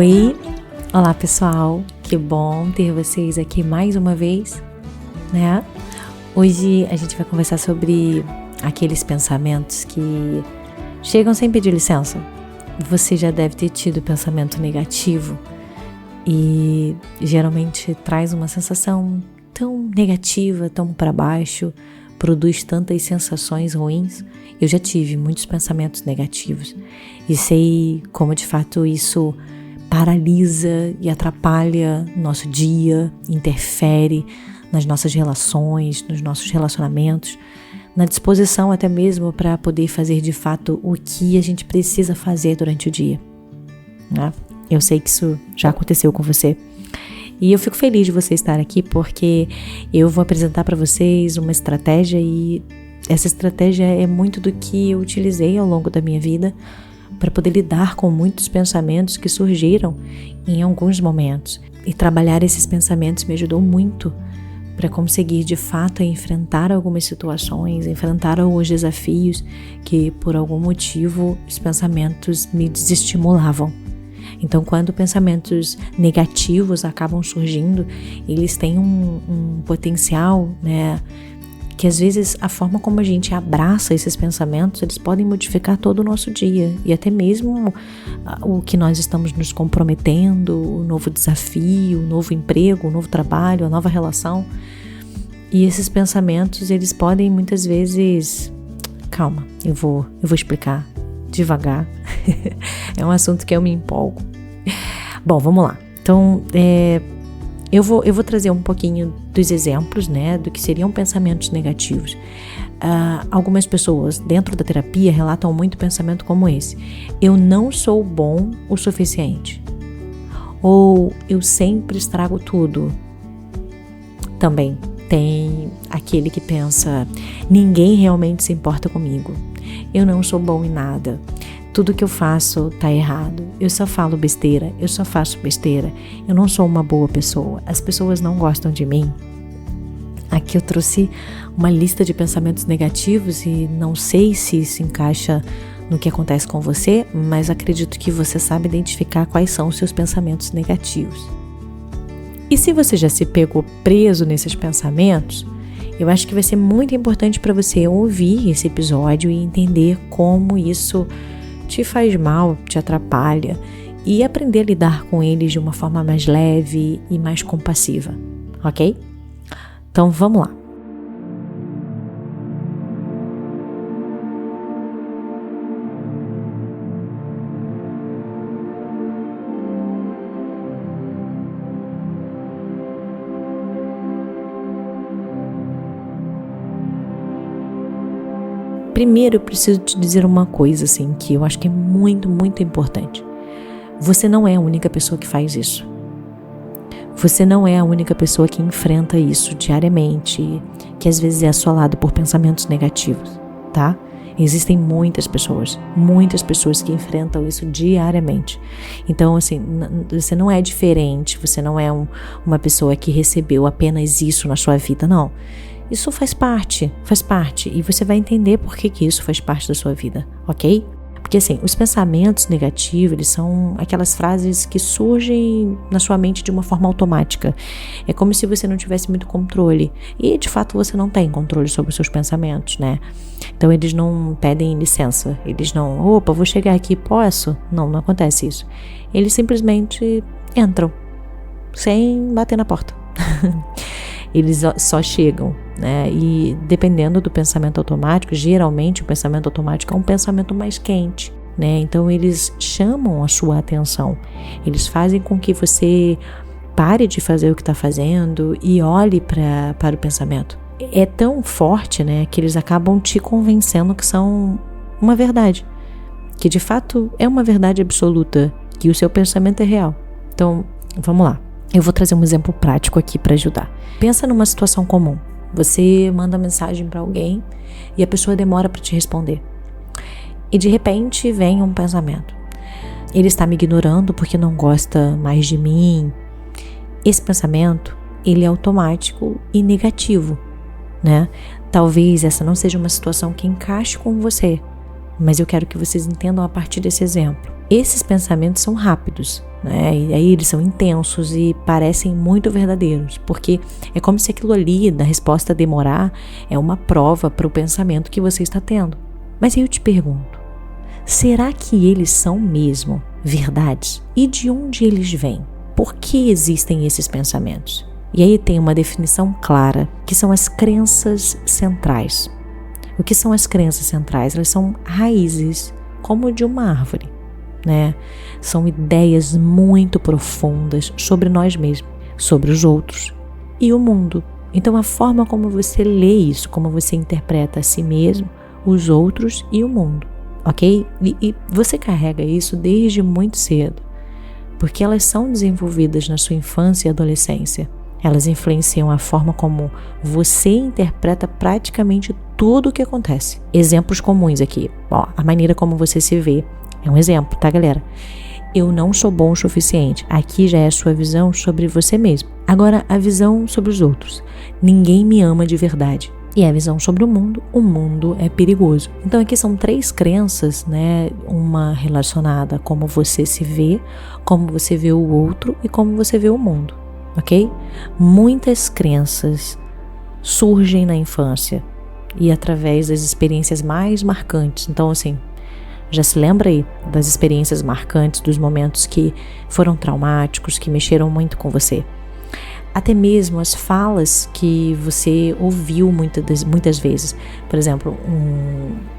Oi, olá pessoal, que bom ter vocês aqui mais uma vez, né? Hoje a gente vai conversar sobre aqueles pensamentos que chegam sem pedir licença. Você já deve ter tido pensamento negativo e geralmente traz uma sensação tão negativa, tão para baixo, produz tantas sensações ruins. Eu já tive muitos pensamentos negativos e sei como de fato isso paralisa e atrapalha nosso dia, interfere nas nossas relações, nos nossos relacionamentos, na disposição até mesmo para poder fazer de fato o que a gente precisa fazer durante o dia, né? Eu sei que isso já aconteceu com você e eu fico feliz de você estar aqui porque eu vou apresentar para vocês uma estratégia e essa estratégia é muito do que eu utilizei ao longo da minha vida para poder lidar com muitos pensamentos que surgiram em alguns momentos. E trabalhar esses pensamentos me ajudou muito para conseguir de fato enfrentar algumas situações, enfrentar alguns desafios que por algum motivo os pensamentos me desestimulavam. Então, quando pensamentos negativos acabam surgindo, eles têm um potencial, né? Que às vezes a forma como a gente abraça esses pensamentos, eles podem modificar todo o nosso dia e até mesmo o que nós estamos nos comprometendo, o novo desafio, o novo emprego, o novo trabalho, a nova relação. E esses pensamentos, eles podem muitas vezes... Calma, eu vou explicar devagar. É um assunto que eu me empolgo. Bom, vamos lá. Então, eu vou trazer um pouquinho dos exemplos, né, do que seriam pensamentos negativos. Algumas pessoas dentro da terapia relatam muito pensamento como esse: eu não sou bom o suficiente, ou eu sempre estrago tudo. Também tem aquele que pensa: ninguém realmente se importa comigo, eu não sou bom em nada, tudo que eu faço tá errado, eu só falo besteira, eu só faço besteira, eu não sou uma boa pessoa, as pessoas não gostam de mim. Aqui eu trouxe uma lista de pensamentos negativos e não sei se isso encaixa no que acontece com você, mas acredito que você sabe identificar quais são os seus pensamentos negativos. E se você já se pegou preso nesses pensamentos, eu acho que vai ser muito importante para você ouvir esse episódio e entender como isso te faz mal, te atrapalha e aprender a lidar com eles de uma forma mais leve e mais compassiva, ok? Então vamos lá. Primeiro eu preciso te dizer uma coisa assim, que eu acho que é muito, muito importante. Você não é a única pessoa que faz isso. Você não é a única pessoa que enfrenta isso diariamente, que às vezes é assolado por pensamentos negativos, tá? Existem muitas pessoas que enfrentam isso diariamente. Então, assim, você não é diferente, você não é uma pessoa que recebeu apenas isso na sua vida, não. Isso faz parte, e você vai entender por que isso faz parte da sua vida, ok? Porque assim, os pensamentos negativos, eles são aquelas frases que surgem na sua mente de uma forma automática. É como se você não tivesse muito controle, e de fato você não tem controle sobre os seus pensamentos, né? Então eles não pedem licença, eles não, opa, vou chegar aqui, posso? Não acontece isso. Eles simplesmente entram, sem bater na porta. Eles só chegam, né? E dependendo do pensamento automático, geralmente o pensamento automático é um pensamento mais quente, né? Então eles chamam a sua atenção, eles fazem com que você pare de fazer o que está fazendo e olhe para o pensamento. É tão forte, né, que eles acabam te convencendo que são uma verdade, que de fato é uma verdade absoluta, que o seu pensamento é real. Então, vamos lá. Eu vou trazer um exemplo prático aqui para ajudar. Pensa numa situação comum. Você manda mensagem para alguém e a pessoa demora para te responder. E de repente vem um pensamento: ele está me ignorando porque não gosta mais de mim. Esse pensamento, ele é automático e negativo, né? Talvez essa não seja uma situação que encaixe com você, mas eu quero que vocês entendam a partir desse exemplo. Esses pensamentos são rápidos, né? E aí eles são intensos e parecem muito verdadeiros, porque é como se aquilo ali, da resposta demorar, é uma prova para o pensamento que você está tendo. Mas aí eu te pergunto, será que eles são mesmo verdades? E de onde eles vêm? Por que existem esses pensamentos? E aí tem uma definição clara, que são as crenças centrais. O que são as crenças centrais? Elas são raízes, como de uma árvore, né? São ideias muito profundas sobre nós mesmos, sobre os outros e o mundo. Então a forma como você lê isso, como você interpreta a si mesmo, os outros e o mundo, ok? E você carrega isso desde muito cedo, porque elas são desenvolvidas na sua infância e adolescência. Elas influenciam a forma como você interpreta praticamente tudo o que acontece. Exemplos comuns aqui. Ó, a maneira como você se vê é um exemplo, tá, galera? Eu não sou bom o suficiente. Aqui já é a sua visão sobre você mesmo. Agora, a visão sobre os outros. Ninguém me ama de verdade. E a visão sobre o mundo é perigoso. Então aqui são 3 crenças, né? Uma relacionada a como você se vê, como você vê o outro e como você vê o mundo, ok? Muitas crenças surgem na infância e através das experiências mais marcantes. Então assim, já se lembra aí das experiências marcantes, dos momentos que foram traumáticos, que mexeram muito com você. Até mesmo as falas que você ouviu muitas vezes. Por exemplo,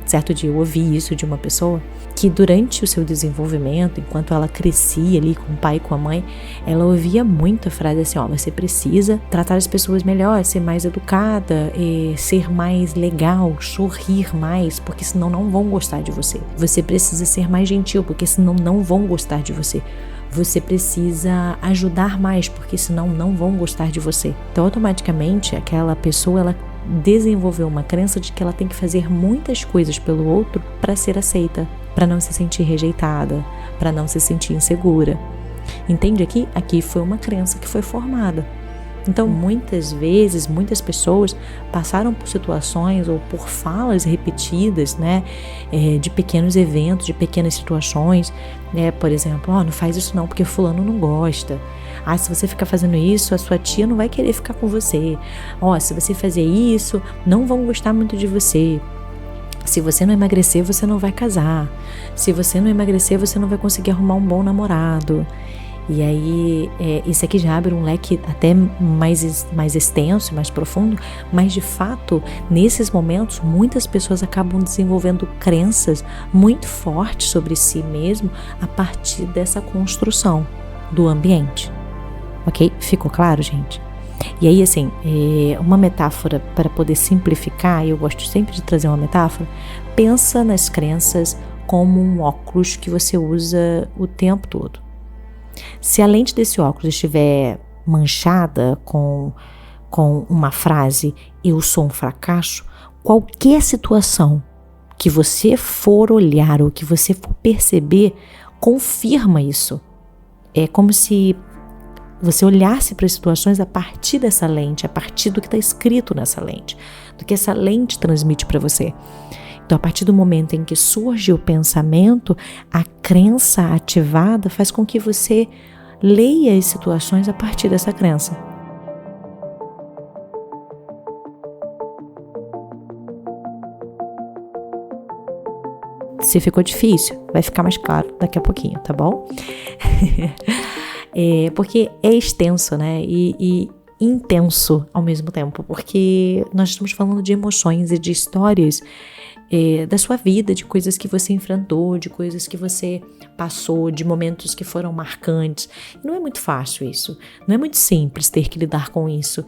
certo dia eu ouvi isso de uma pessoa que durante o seu desenvolvimento, enquanto ela crescia ali com o pai e com a mãe, ela ouvia muito a frase assim, ó, você precisa tratar as pessoas melhor, ser mais educada, ser mais legal, sorrir mais, porque senão não vão gostar de você. Você precisa ser mais gentil, porque senão não vão gostar de você. Você precisa ajudar mais, porque senão não vão gostar de você. Então, automaticamente, aquela pessoa, ela desenvolveu uma crença de que ela tem que fazer muitas coisas pelo outro para ser aceita, para não se sentir rejeitada, para não se sentir insegura. Entende aqui? Aqui foi uma crença que foi formada. Então, muitas vezes, muitas pessoas passaram por situações ou por falas repetidas, né, de pequenos eventos, de pequenas situações, né, por exemplo, não faz isso não porque fulano não gosta. Se você ficar fazendo isso, a sua tia não vai querer ficar com você. Se você fazer isso, não vão gostar muito de você. Se você não emagrecer, você não vai casar. Se você não emagrecer, você não vai conseguir arrumar um bom namorado. E aí, isso aqui já abre um leque até mais extenso, mais profundo, mas de fato, nesses momentos, muitas pessoas acabam desenvolvendo crenças muito fortes sobre si mesmo a partir dessa construção do ambiente. Ok? Ficou claro, gente? E aí, assim, uma metáfora para poder simplificar, e eu gosto sempre de trazer uma metáfora, pensa nas crenças como um óculos que você usa o tempo todo. Se a lente desse óculos estiver manchada com uma frase, eu sou um fracasso, qualquer situação que você for olhar ou que você for perceber, confirma isso. É como se você olhasse para as situações a partir dessa lente, a partir do que está escrito nessa lente, do que essa lente transmite para você. Então, a partir do momento em que surge o pensamento, a crença ativada faz com que você leia as situações a partir dessa crença. Se ficou difícil, vai ficar mais claro daqui a pouquinho, tá bom? Porque é extenso, né? E intenso ao mesmo tempo, porque nós estamos falando de emoções e de histórias da sua vida, de coisas que você enfrentou, de coisas que você passou, de momentos que foram marcantes. Não é muito fácil isso, não é muito simples ter que lidar com isso.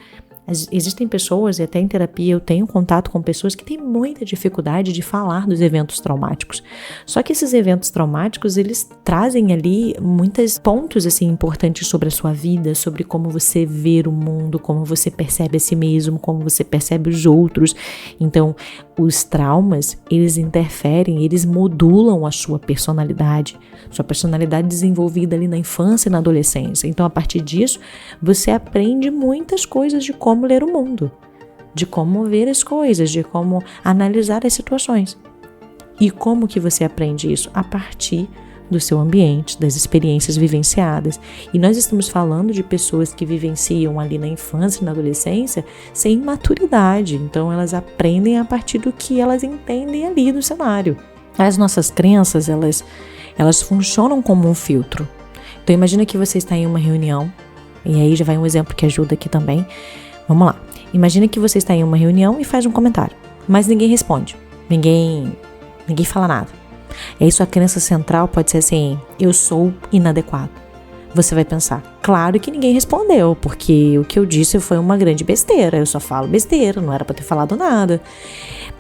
Existem pessoas, e até em terapia eu tenho contato com pessoas que têm muita dificuldade de falar dos eventos traumáticos. Só que esses eventos traumáticos, eles trazem ali muitos pontos assim, importantes sobre a sua vida, sobre como você vê o mundo, como você percebe a si mesmo, como você percebe os outros. Então, os traumas, eles interferem, eles modulam a sua personalidade desenvolvida ali na infância e na adolescência. Então, a partir disso, você aprende muitas coisas de como ler o mundo, de como ver as coisas, de como analisar as situações. E como que você aprende isso? A partir do seu ambiente, das experiências vivenciadas. E nós estamos falando de pessoas que vivenciam ali na infância e na adolescência sem maturidade. Então elas aprendem a partir do que elas entendem ali do cenário. As nossas crenças, elas funcionam como um filtro. Então imagina que você está em uma reunião, e aí já vai um exemplo que ajuda aqui também. Vamos lá. Imagina que você está em uma reunião e faz um comentário, mas ninguém responde. Ninguém fala nada. E aí sua crença central pode ser assim: eu sou inadequado. Você vai pensar, claro que ninguém respondeu, porque o que eu disse foi uma grande besteira, eu só falo besteira, não era para ter falado nada.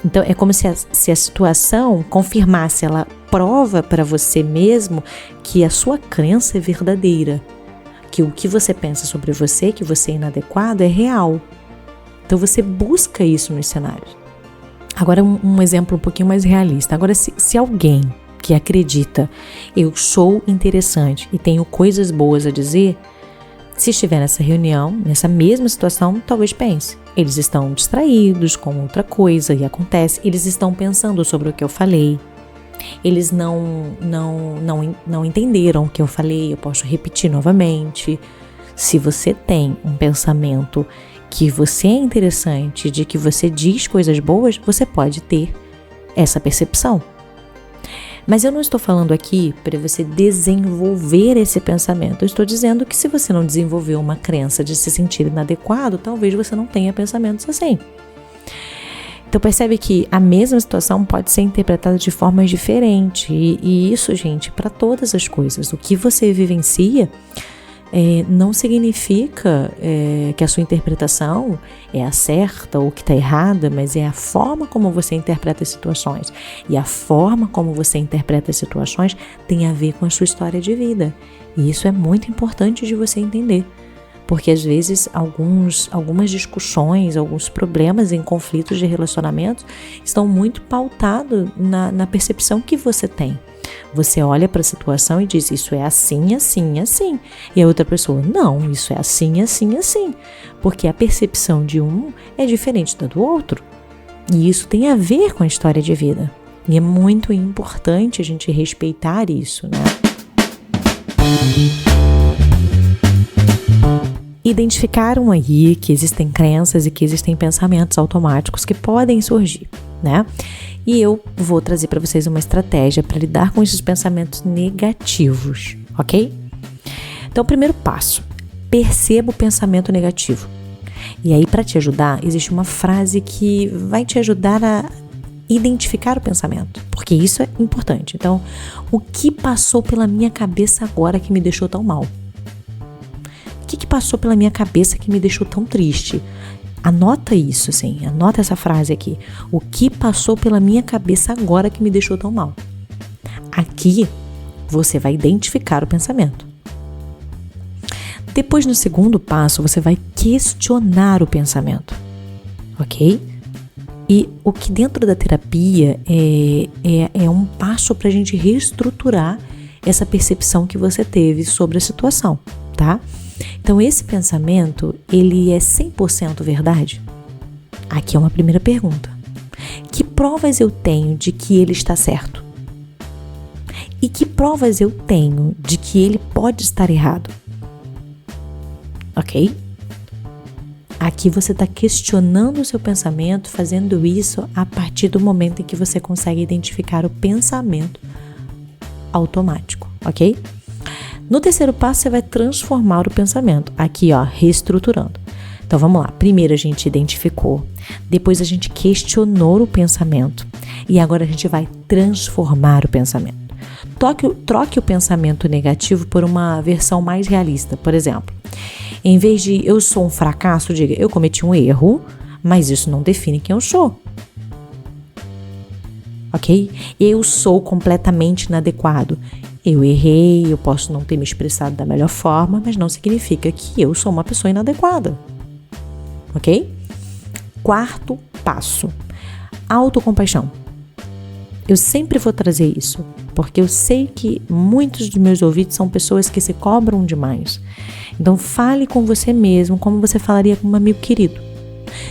Então é como se a situação confirmasse, ela prova para você mesmo que a sua crença é verdadeira, que o que você pensa sobre você, que você é inadequado, é real. Então você busca isso nos cenários. Agora um exemplo um pouquinho mais realista. Agora se alguém que acredita, eu sou interessante e tenho coisas boas a dizer, se estiver nessa reunião, nessa mesma situação, talvez pense, eles estão distraídos com outra coisa e acontece, eles estão pensando sobre o que eu falei, eles não entenderam o que eu falei, eu posso repetir novamente. Se você tem um pensamento que você é interessante, de que você diz coisas boas, você pode ter essa percepção. Mas eu não estou falando aqui para você desenvolver esse pensamento. Eu estou dizendo que se você não desenvolveu uma crença de se sentir inadequado, talvez você não tenha pensamentos assim. Então percebe que a mesma situação pode ser interpretada de formas diferentes. E isso, gente, para todas as coisas. O que você vivencia não significa que a sua interpretação é a certa ou que está errada, mas é a forma como você interpreta as situações. E a forma como você interpreta as situações tem a ver com a sua história de vida. E isso é muito importante de você entender. Porque às vezes algumas discussões, alguns problemas em conflitos de relacionamentos estão muito pautados na percepção que você tem. Você olha para a situação e diz, isso é assim, assim, assim. E a outra pessoa, não, isso é assim, assim, assim. Porque a percepção de um é diferente da do outro. E isso tem a ver com a história de vida. E é muito importante a gente respeitar isso, né? Identificaram aí que existem crenças e que existem pensamentos automáticos que podem surgir, né? E eu vou trazer para vocês uma estratégia para lidar com esses pensamentos negativos, ok? Então, o primeiro passo, perceba o pensamento negativo. E aí, para te ajudar, existe uma frase que vai te ajudar a identificar o pensamento, porque isso é importante. Então, o que passou pela minha cabeça agora que me deixou tão mal? O que passou pela minha cabeça que me deixou tão triste? Anota isso, assim, anota essa frase aqui. O que passou pela minha cabeça agora que me deixou tão mal? Aqui, você vai identificar o pensamento. Depois, no segundo passo, você vai questionar o pensamento, ok? E o que dentro da terapia é um passo para a gente reestruturar essa percepção que você teve sobre a situação, tá? Então, esse pensamento, ele é 100% verdade? Aqui é uma primeira pergunta. Que provas eu tenho de que ele está certo? E que provas eu tenho de que ele pode estar errado? Ok? Aqui você está questionando o seu pensamento, fazendo isso a partir do momento em que você consegue identificar o pensamento automático, ok? No terceiro passo, você vai transformar o pensamento. Aqui, ó, reestruturando. Então, vamos lá. Primeiro a gente identificou, depois a gente questionou o pensamento e agora a gente vai transformar o pensamento. Troque o pensamento negativo por uma versão mais realista. Por exemplo, em vez de eu sou um fracasso, diga, eu cometi um erro, mas isso não define quem eu sou. Ok? Eu sou completamente inadequado. Eu errei, eu posso não ter me expressado da melhor forma, mas não significa que eu sou uma pessoa inadequada. Ok? Quarto passo, autocompaixão. Eu sempre vou trazer isso, porque eu sei que muitos dos meus ouvintes são pessoas que se cobram demais. Então fale com você mesmo como você falaria com um amigo querido.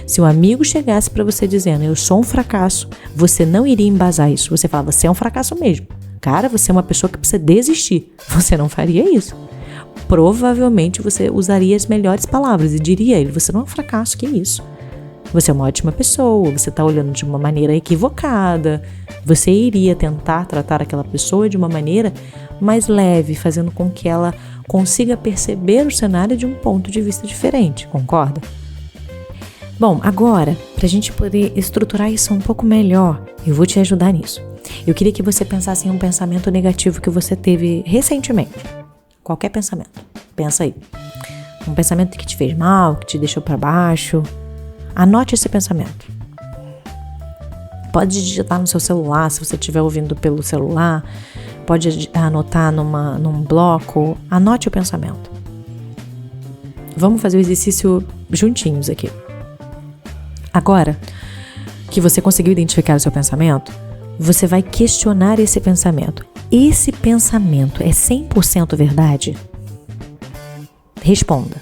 Se um amigo chegasse para você dizendo, eu sou um fracasso, você não iria embasar isso. Você fala, você é um fracasso mesmo. cara, você é uma pessoa que precisa desistir. Você não faria isso. Provavelmente você usaria as melhores palavras e diria a ele, você não é um fracasso, que isso? Você é uma ótima pessoa, você está olhando de uma maneira equivocada. Você iria tentar tratar aquela pessoa de uma maneira mais leve, fazendo com que ela consiga perceber o cenário de um ponto de vista diferente, concorda? Bom, agora, para a gente poder estruturar isso um pouco melhor, eu vou te ajudar nisso. Eu queria que você pensasse em um pensamento negativo que você teve recentemente. Qualquer pensamento. Pensa aí. Um pensamento que te fez mal, que te deixou para baixo. Anote esse pensamento. Pode digitar no seu celular, se você estiver ouvindo pelo celular. Pode anotar num bloco. Anote o pensamento. Vamos fazer o exercício juntinhos aqui. Agora que você conseguiu identificar o seu pensamento, você vai questionar esse pensamento. Esse pensamento é 100% verdade? Responda.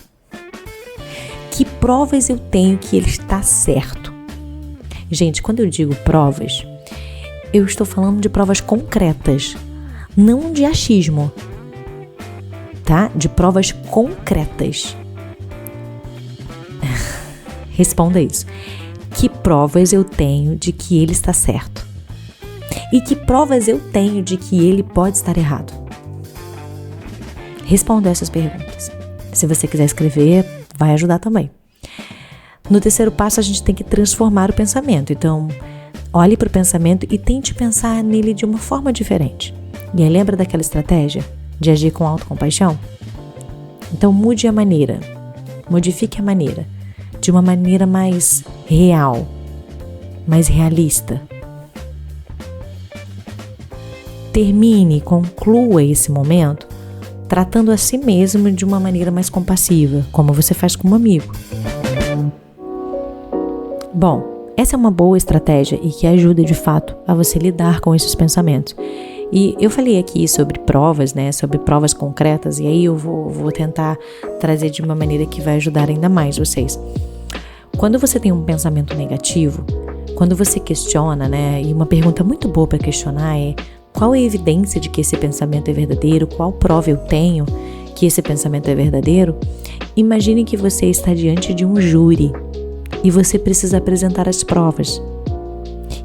Que provas eu tenho que ele está certo? Gente, quando eu digo provas, eu estou falando de provas concretas, não de achismo, tá? De provas concretas. Responda isso. Que provas eu tenho de que ele está certo? E que provas eu tenho de que ele pode estar errado? Responda essas perguntas. Se você quiser escrever, vai ajudar também. No terceiro passo, a gente tem que transformar o pensamento. Então, olhe para o pensamento e tente pensar nele de uma forma diferente. E aí, lembra daquela estratégia de agir com autocompaixão? Então, mude a maneira. Modifique a maneira. De uma maneira mais real, mais realista. Conclua esse momento tratando a si mesmo de uma maneira mais compassiva, como você faz com um amigo. Bom, essa é uma boa estratégia e que ajuda de fato a você lidar com esses pensamentos. E eu falei aqui sobre provas, né, sobre provas concretas, e aí eu vou tentar trazer de uma maneira que vai ajudar ainda mais vocês. Quando você tem um pensamento negativo, quando você questiona, né, e uma pergunta muito boa para questionar é: qual é a evidência de que esse pensamento é verdadeiro? Qual prova eu tenho que esse pensamento é verdadeiro? Imagine que você está diante de um júri e você precisa apresentar as provas.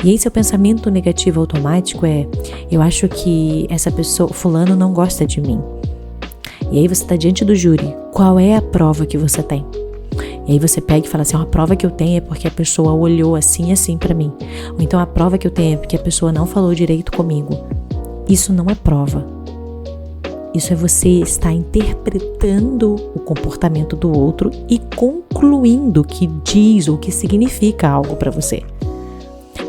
E aí seu pensamento negativo automático é: eu acho que essa pessoa, fulano, não gosta de mim. E aí você está diante do júri. Qual é a prova que você tem? E aí você pega e fala assim: a prova que eu tenho é porque a pessoa olhou assim e assim pra mim. Ou então a prova que eu tenho é porque a pessoa não falou direito comigo. Isso não é prova. Isso é você estar interpretando o comportamento do outro e concluindo que diz ou que significa algo pra você.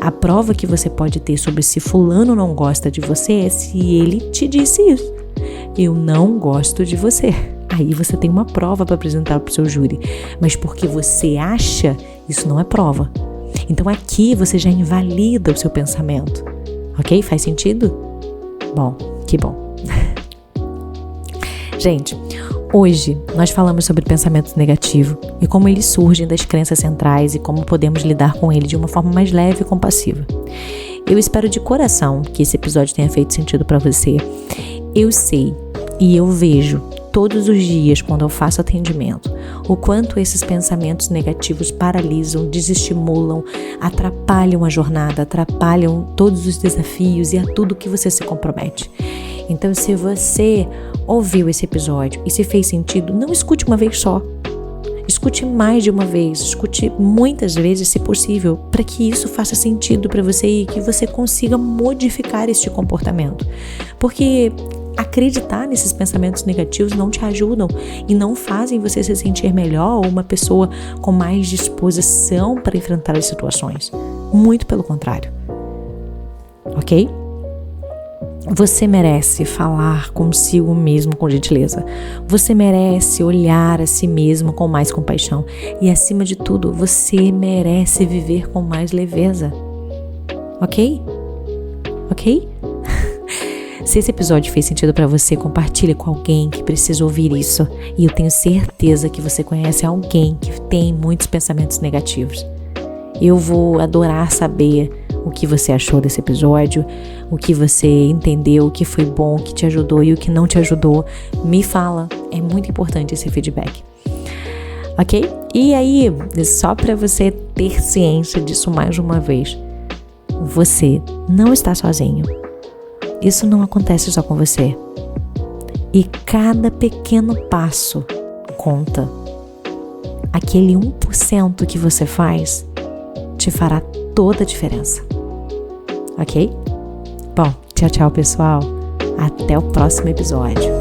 A prova que você pode ter sobre se fulano não gosta de você é se ele te disse isso: eu não gosto de você. Aí você tem uma prova para apresentar para o seu júri. Mas porque você acha, isso não é prova. Então aqui você já invalida o seu pensamento. Ok? Faz sentido? Bom, que bom. Gente, hoje nós falamos sobre pensamento negativo e como eles surgem das crenças centrais e como podemos lidar com ele de uma forma mais leve e compassiva. Eu espero de coração que esse episódio tenha feito sentido para você. Eu sei e eu vejo todos os dias, quando eu faço atendimento, o quanto esses pensamentos negativos paralisam, desestimulam, atrapalham a jornada, atrapalham todos os desafios e a tudo que você se compromete. Então, se você ouviu esse episódio e se fez sentido, não escute uma vez só. Escute mais de uma vez, escute muitas vezes, se possível, para que isso faça sentido para você e que você consiga modificar este comportamento. Porque acreditar nesses pensamentos negativos não te ajudam e não fazem você se sentir melhor ou uma pessoa com mais disposição para enfrentar as situações. Muito pelo contrário. Ok? Você merece falar consigo mesmo com gentileza. Você merece olhar a si mesmo com mais compaixão. E, acima de tudo, você merece viver com mais leveza. Ok? Ok? Se esse episódio fez sentido para você, compartilhe com alguém que precisa ouvir isso. E eu tenho certeza que você conhece alguém que tem muitos pensamentos negativos. Eu vou adorar saber o que você achou desse episódio, o que você entendeu, o que foi bom, o que te ajudou e o que não te ajudou. Me fala, é muito importante esse feedback. Ok? E aí, só para você ter ciência disso mais uma vez, você não está sozinho. Isso não acontece só com você. E cada pequeno passo conta. Aquele 1% que você faz te fará toda a diferença. Ok? Bom, tchau, tchau, pessoal. Até o próximo episódio.